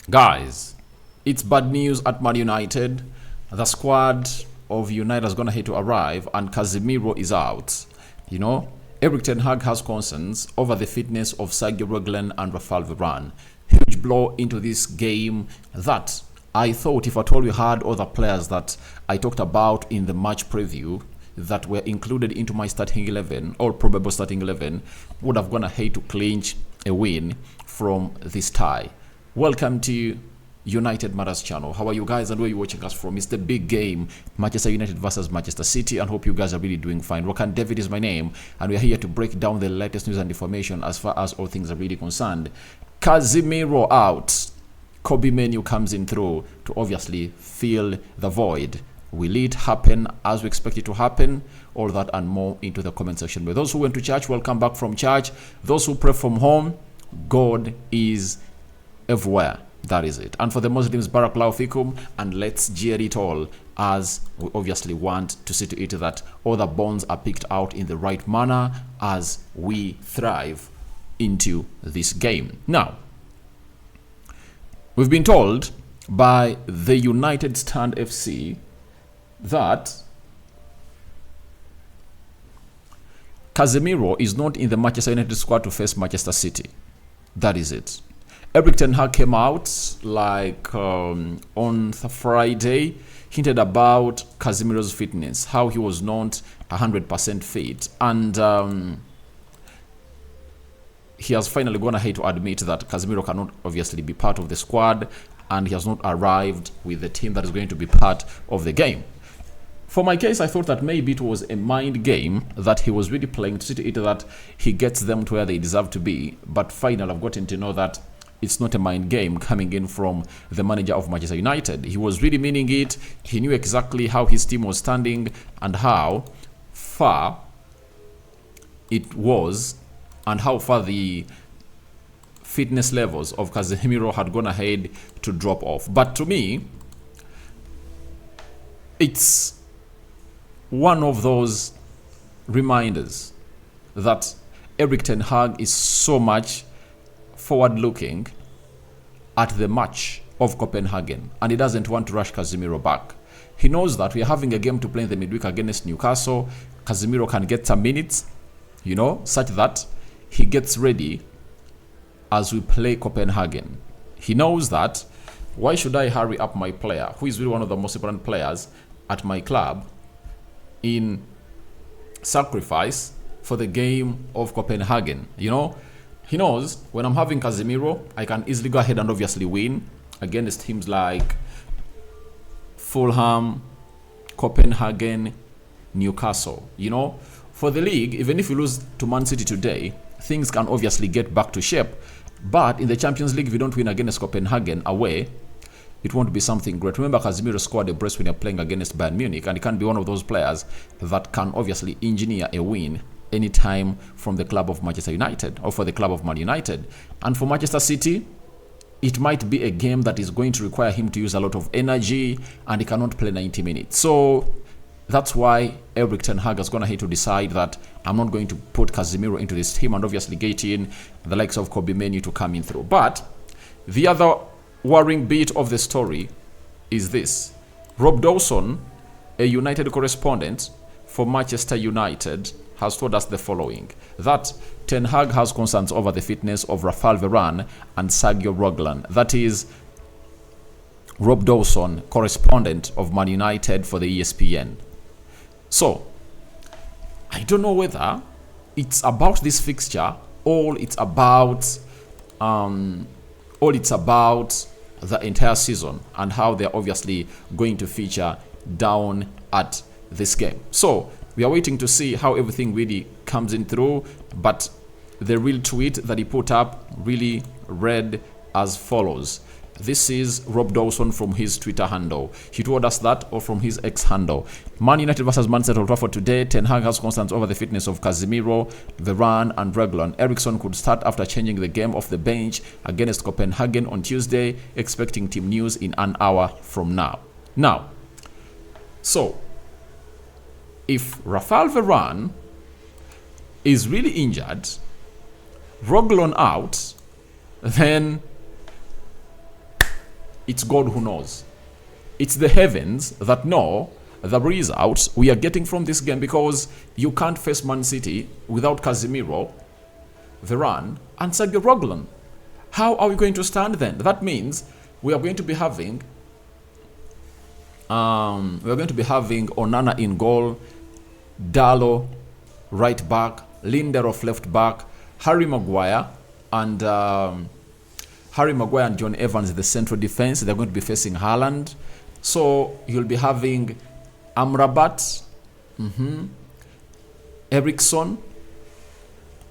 Guys, it's bad news at Man United. The squad of United is going to hit to arrive and Casemiro is out. You know, Eric Ten Hag has concerns over the fitness of Hag Concerns and Rafael Varane. Huge blow into this game that I thought, if at all we had other players that I talked about in the match preview that were included into my starting 11 or probable starting 11, would have gone ahead to clinch a win from this tie. Welcome to United Matters channel. How are you guys and where are you watching us from? It's the big game, Manchester United versus Manchester City, and hope you guys are really doing fine. Rokan David is my name, and we're here to break down the latest news and information as far as all things are really concerned. Casemiro out. Kobbie Mainoo comes in through to obviously fill the void. Will it happen as we expect it to happen? All that and more into the comment section. But those who went to church, welcome back from church. Those who pray from home, God is everywhere. That is it. And for the Muslims, Barakallahu Fikum, and let's jeer it all, as we obviously want to see to it that all the bonds are picked out in the right manner as we thrive into this game. Now, we've been told by the United Stand FC that Casemiro is not in the Manchester United squad to face Manchester City. That is it. Eric Ten Hag came out like on Friday, hinted about Casemiro's fitness, how he was not 100% fit, and he has finally gone ahead to admit that Casemiro cannot obviously be part of the squad, and he has not arrived with the team that is going to be part of the game. For my case, I thought that maybe it was a mind game that he was really playing to see to it that he gets them to where they deserve to be, but finally I've gotten to know that it's not a mind game coming in from the manager of Manchester United. He was really meaning it. He knew exactly how his team was standing and how far it was and how far the fitness levels of Casemiro had gone ahead to drop off. But to me, it's one of those reminders that Eric Ten Hag is so much forward-looking at the match of Copenhagen, and he doesn't want to rush Casemiro back. He knows that we are having a game to play in the midweek against Newcastle. Casemiro can get some minutes, you know, such that he gets ready as we play Copenhagen. He knows that, why should I hurry up my player, who is really one of the most important players at my club, in sacrifice for the game of Copenhagen, you know? He knows when I'm having Casemiro, I can easily go ahead and obviously win against teams like Fulham, Copenhagen, Newcastle. You know, for the league, even if you lose to Man City today, things can obviously get back to shape. But in the Champions League, if you don't win against Copenhagen away, it won't be something great. Remember, Casemiro scored a brace when you're playing against Bayern Munich, and he can be one of those players that can obviously engineer a win anytime from the club of Manchester United or for the club of Man United. And for Manchester City, it might be a game that is going to require him to use a lot of energy, and he cannot play 90 minutes. So that's why Eric Ten Hag has gone ahead to decide that I'm not going to put Casemiro into this team and obviously get in the likes of Kobbie Mainoo to come in through. But the other worrying bit of the story is this. Rob Dawson, a United correspondent for Manchester United, has told us the following, that Ten Hag has concerns over the fitness of Rafael Varane and Hag Concerns. That is Rob Dawson, correspondent of Man United for the ESPN. So, I don't know whether it's about this fixture or it's about the entire season and how they're obviously going to feature down at this game. So, we are waiting to see how everything really comes in through, but the real tweet that he put up really read as follows. This is Rob Dawson from his Twitter handle. He told us that, or from his X handle. Man United versus Man City at Old Trafford today. Ten Hag has concerns over the fitness of Casemiro, Varane and Reguilon. Eriksson could start after changing the game off the bench against Copenhagen on Tuesday, expecting team news in an hour from now. So, if Rafael Varane is really injured, Reguilon out, then it's God who knows. It's the heavens that know the results we are getting from this game, because you can't face Man City without Casemiro, Varane, and Sergio Reguilon. How are we going to stand then? That means we are going to be having Onana in goal, Dalot right back, Lindelof left back, Harry Maguire and John Evans the central defense. They're going to be facing Haaland. So you'll be having Amrabat, Ericsson,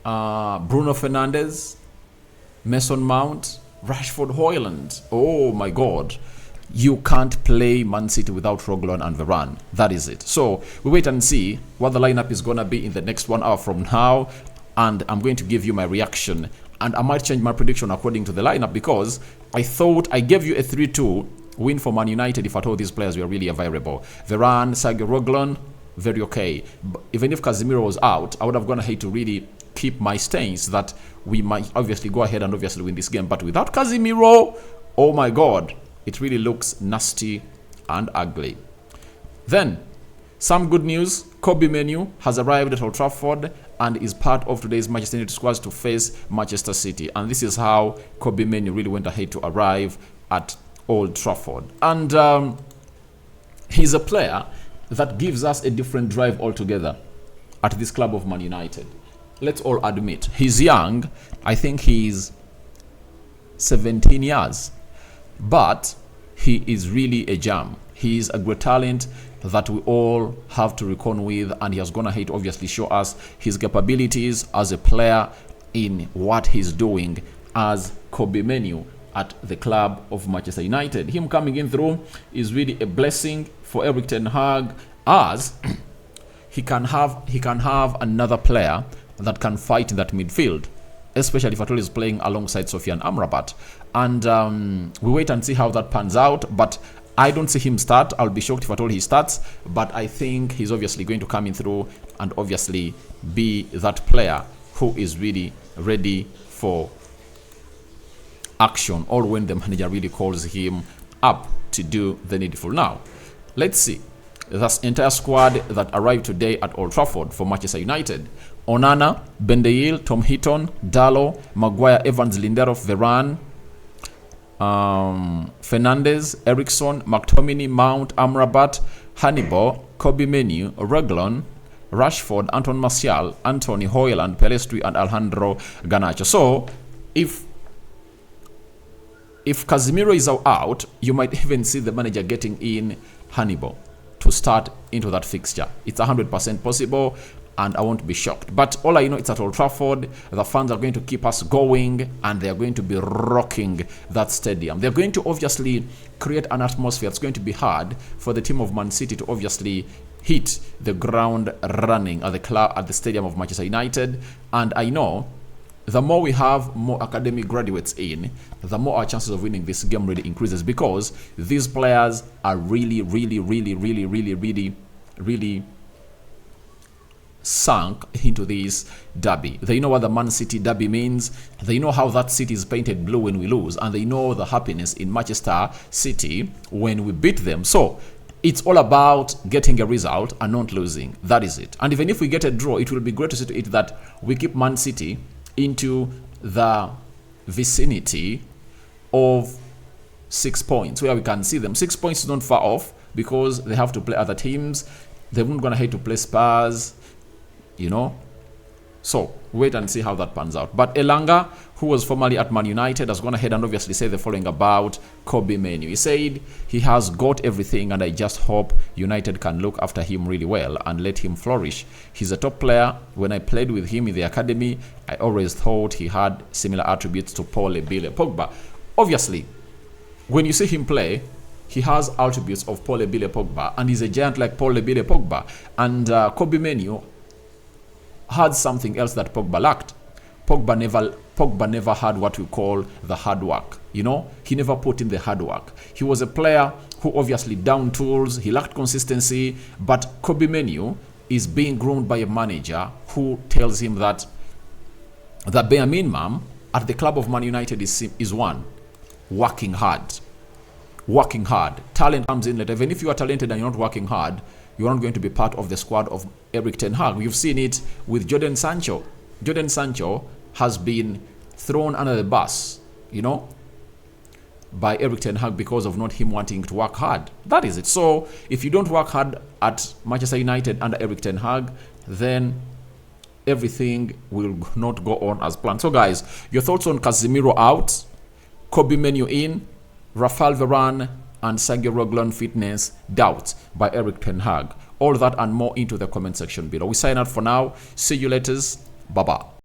Bruno Fernandes, Mason Mount, Rashford, Højlund. Oh my God. You can't play Man City without Reguilon and Varane. That is it. So we wait and see what the lineup is going to be in the next 1 hour from now. And I'm going to give you my reaction. And I might change my prediction according to the lineup, because I thought I gave you a 3-2 win for Man United if at all these players were really available. Varane, Sergio Reguilon, very okay. But even if Casemiro was out, I would have gone ahead to really keep my stance that we might obviously go ahead and obviously win this game. But without Casemiro, oh my God, it really looks nasty and ugly. Then, some good news. Kobbie Mainoo has arrived at Old Trafford and is part of today's Manchester United squad to face Manchester City. And this is how Kobbie Mainoo really went ahead to arrive at Old Trafford. And he's a player that gives us a different drive altogether at this club of Man United. Let's all admit, he's young. I think he's 17 years. But he is really a gem. He is a great talent that we all have to reckon with, and he has gone ahead to obviously show us his capabilities as a player in what he's doing as Kobbie Mainoo at the club of Manchester United. Him coming in through is really a blessing for Erik ten Hag, as he can have another player that can fight in that midfield, especially if at all is playing alongside Sofiane Amrabat. And we wait and see how that pans out. But I don't see him start. I'll be shocked if at all he starts. But I think he's obviously going to come in through and obviously be that player who is really ready for action, or when the manager really calls him up to do the needful. Now, let's see this entire squad that arrived today at Old Trafford for Manchester United. Onana, Bendeil, Tom Heaton, Dalot, Maguire, Evans, Lindelof, Varane, Fernandes, Ericsson, McTominay, Mount, Amrabat, Hannibal, Kobbie Mainoo, Reguilon, Rashford, Anton Martial, Anthony, Højlund, Pelestri, and Alejandro Garnacho. So, if Casemiro is out, you might even see the manager getting in Hannibal to start into that fixture. It's 100% possible, and I won't be shocked. But all I know, it's at Old Trafford. The fans are going to keep us going, and they're going to be rocking that stadium. They're going to obviously create an atmosphere. It's going to be hard for the team of Man City to obviously hit the ground running at the stadium of Manchester United. And I know the more we have more academy graduates in, the more our chances of winning this game really increases, because these players are really sunk into this derby. They know what the Man City derby means. They know how that city is painted blue when we lose, and they know the happiness in Manchester City when we beat them. So it's all about getting a result and not losing. That is it. And even if we get a draw, it will be great to see to it that we keep Man City into the vicinity of 6 points, where we can see them. 6 points is not far off, because they have to play other teams. They're not going to hate to play Spurs, you know. So wait and see how that pans out. But Elanga, who was formerly at Man United, has gone ahead and obviously said the following about Kobbie Mainoo. He said he has got everything, and I just hope United can look after him really well and let him flourish. He's a top player. When I played with him in the academy, I always thought he had similar attributes to Paul Lebile Pogba. Obviously, when you see him play, he has attributes of Paul Lebile Pogba, and he's a giant like Paul Lebile Pogba. And Kobbie Mainoo had something else that Pogba lacked. Pogba never had what we call the hard work. You know, he never put in the hard work. He was a player who obviously down tools, he lacked consistency, but Kobbie Mainoo is being groomed by a manager who tells him that the bare minimum at the club of Man United is one, working hard. working hard. Talent comes in later. Even if you are talented and you're not working hard, you're not going to be part of the squad of Erik ten Hag. You've seen it with Jadon Sancho. Jadon Sancho has been thrown under the bus, by Erik ten Hag because of not him wanting to work hard. That is it. So if you don't work hard at Manchester United under Erik ten Hag, then everything will not go on as planned. So guys, your thoughts on Casemiro out, Kobbie Mainoo in, Rafael Varane and Sergio Reguilon fitness doubts by Erik ten Hag. All that and more into the comment section below. We sign out for now. See you later. Bye-bye.